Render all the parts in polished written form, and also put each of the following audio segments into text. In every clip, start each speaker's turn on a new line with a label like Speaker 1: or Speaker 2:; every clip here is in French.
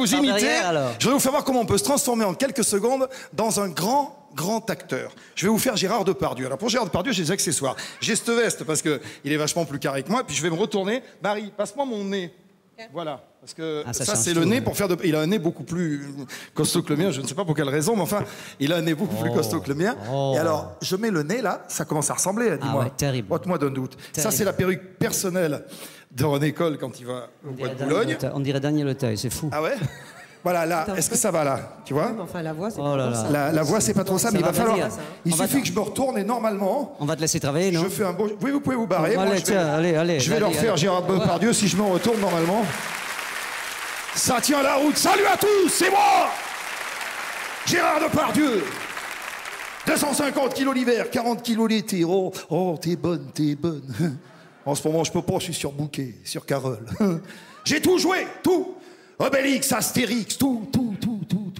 Speaker 1: Vous imitez,
Speaker 2: derrière,
Speaker 1: je vais vous faire voir comment on peut se transformer en quelques secondes dans un grand acteur. Je vais vous faire Gérard Depardieu. Alors pour Gérard Depardieu, j'ai des accessoires. J'ai cette veste parce qu'il est vachement plus carré que moi, puis je vais me retourner. Marie, passe-moi mon nez. Voilà, parce que ça c'est le nez pour faire de... Il a un nez beaucoup plus costaud que le mien, je ne sais pas pour quelle raison, mais enfin, il a un nez beaucoup plus costaud que le mien. Et alors, je mets le nez là, ça commence à ressembler, dis-moi.
Speaker 2: Ouais, terrible.
Speaker 1: Ôte-moi d'un doute.
Speaker 2: Terrible.
Speaker 1: Ça c'est la perruque personnelle de René Coll quand il va au bois de Boulogne.
Speaker 2: On dirait Daniel Auteuil, c'est fou.
Speaker 1: Ah ouais? Voilà, là, est-ce que ça va là? Tu vois?
Speaker 3: Enfin, la voix, c'est
Speaker 2: Oh là
Speaker 3: pas trop
Speaker 2: là.
Speaker 3: ça.
Speaker 1: La voix, c'est pas trop ça, mais il va falloir. Il
Speaker 2: On va
Speaker 1: suffit que je me retourne et normalement.
Speaker 2: On va te laisser travailler, non?
Speaker 1: Je fais un beau. Oui, vous pouvez vous barrer. Moi,
Speaker 2: Allez,
Speaker 1: je vais,
Speaker 2: tiens, allez.
Speaker 1: je vais leur faire Gérard Depardieu si je me retourne normalement. Ça tient la route. Salut à tous, c'est moi! Gérard Depardieu. 250 kilos l'hiver, 40 kilos l'été. Oh, t'es bonne. En ce moment, je peux pas, je suis surbooké, sur Carole. J'ai tout joué, tout. Obélix, Astérix, tout.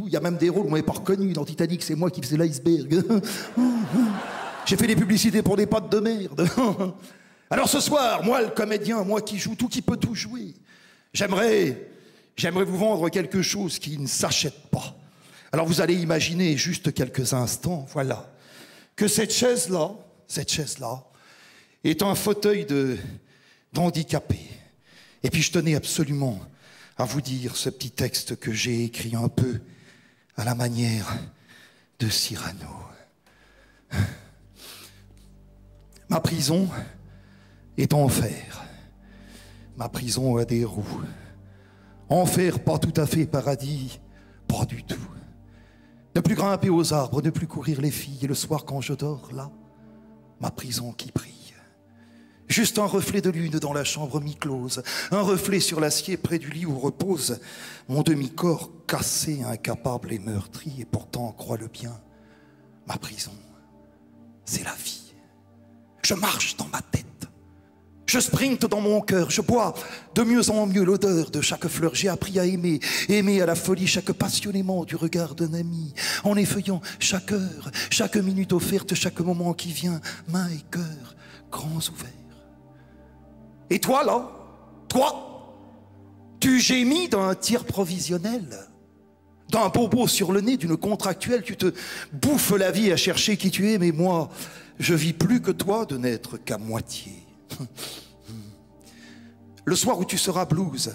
Speaker 1: Il y a même des rôles qu'on m'avait pas reconnus. Dans Titanic, c'est moi qui faisais l'iceberg. J'ai fait des publicités pour des pâtes de merde. Alors ce soir, moi le comédien, moi qui joue tout, qui peut tout jouer, j'aimerais vous vendre quelque chose qui ne s'achète pas. Alors vous allez imaginer juste quelques instants, voilà, que cette chaise-là est un fauteuil d'handicapé. Et puis je tenais absolument à vous dire ce petit texte que j'ai écrit un peu à la manière de Cyrano. Ma prison est enfer. Ma prison a des roues. Enfer pas tout à fait, paradis pas du tout. Ne plus grimper aux arbres, ne plus courir les filles. Et le soir quand je dors, là, ma prison qui brille. Juste un reflet de lune dans la chambre mi-close, un reflet sur l'acier près du lit où repose mon demi-corps cassé, incapable et meurtri. Et pourtant, crois-le bien, ma prison, c'est la vie. Je marche dans ma tête, je sprinte dans mon cœur, je bois de mieux en mieux l'odeur de chaque fleur. J'ai appris à aimer à la folie chaque passionnément du regard d'un ami, en effeuillant chaque heure, chaque minute offerte, chaque moment qui vient, main et cœur grands ouverts. Et toi, là, toi, tu gémis d'un tir provisionnel, d'un bobo sur le nez, d'une contractuelle, tu te bouffes la vie à chercher qui tu es, mais moi, je vis plus que toi de n'être qu'à moitié. Le soir où tu seras blues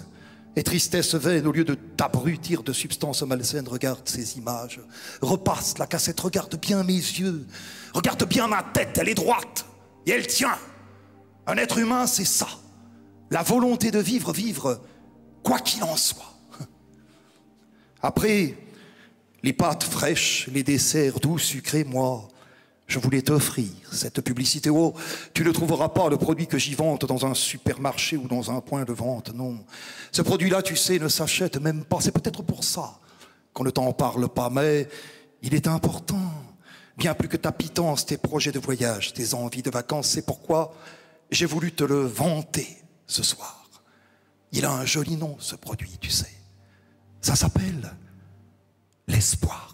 Speaker 1: et tristesse vaine, au lieu de t'abrutir de substances malsaines, regarde ces images, repasse la cassette, regarde bien mes yeux, regarde bien ma tête, elle est droite et elle tient. Un être humain, c'est ça. La volonté de vivre quoi qu'il en soit. Après, les pâtes fraîches, les desserts doux, sucrés, moi, je voulais t'offrir cette publicité. Oh, tu ne trouveras pas le produit que j'y vante dans un supermarché ou dans un point de vente, non. Ce produit-là, tu sais, ne s'achète même pas. C'est peut-être pour ça qu'on ne t'en parle pas, mais il est important. Bien plus que ta pitance, tes projets de voyage, tes envies de vacances. C'est pourquoi j'ai voulu te le vanter ce soir. Il a un joli nom, ce produit, tu sais. Ça s'appelle l'espoir.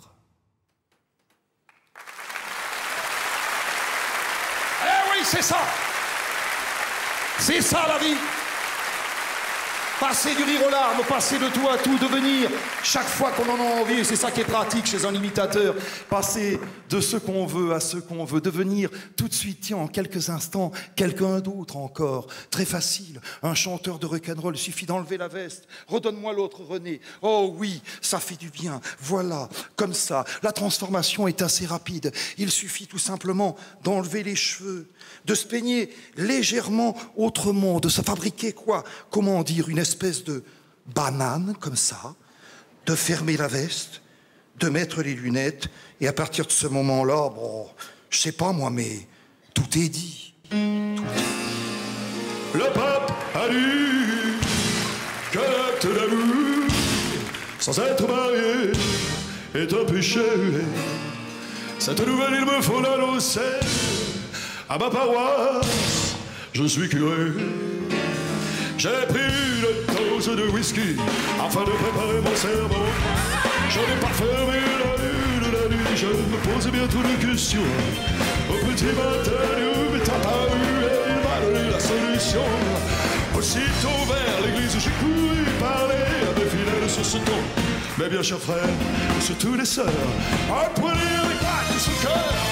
Speaker 1: Eh oui, c'est ça. C'est ça la vie. Passer du rire aux larmes, passer de tout à tout, devenir chaque fois qu'on en a envie, c'est ça qui est pratique chez un imitateur, passer de ce qu'on veut à ce qu'on veut, devenir tout de suite, tiens, en quelques instants, quelqu'un d'autre encore, très facile, un chanteur de rock'n'roll, suffit d'enlever la veste, redonne-moi l'autre René, oh oui, ça fait du bien, voilà, comme ça, la transformation est assez rapide, il suffit tout simplement d'enlever les cheveux, de se peigner légèrement autrement, de se fabriquer quoi, comment dire, une espèce de banane comme ça, de fermer la veste, de mettre les lunettes, et à partir de ce moment-là, bon, je sais pas moi, mais tout est dit. Tout est dit.
Speaker 4: Le pape a lu que l'acte d'amour, sans être marié, est un péché. Cette nouvelle, il me faut l'annoncer à ma paroisse. Je suis curé. J'ai pris une dose de whisky afin de préparer mon cerveau. Je n'ai pas fermé la nuit, je me posais bien toutes les questions. Au petit matin, il m'est apparu et il m'a donné la solution. Aussitôt vers l'église, j'ai couru parler à mes fidèles sur ce ton. Mes bien chers frères, surtout les sœurs, apprenez avec moi de son cœur.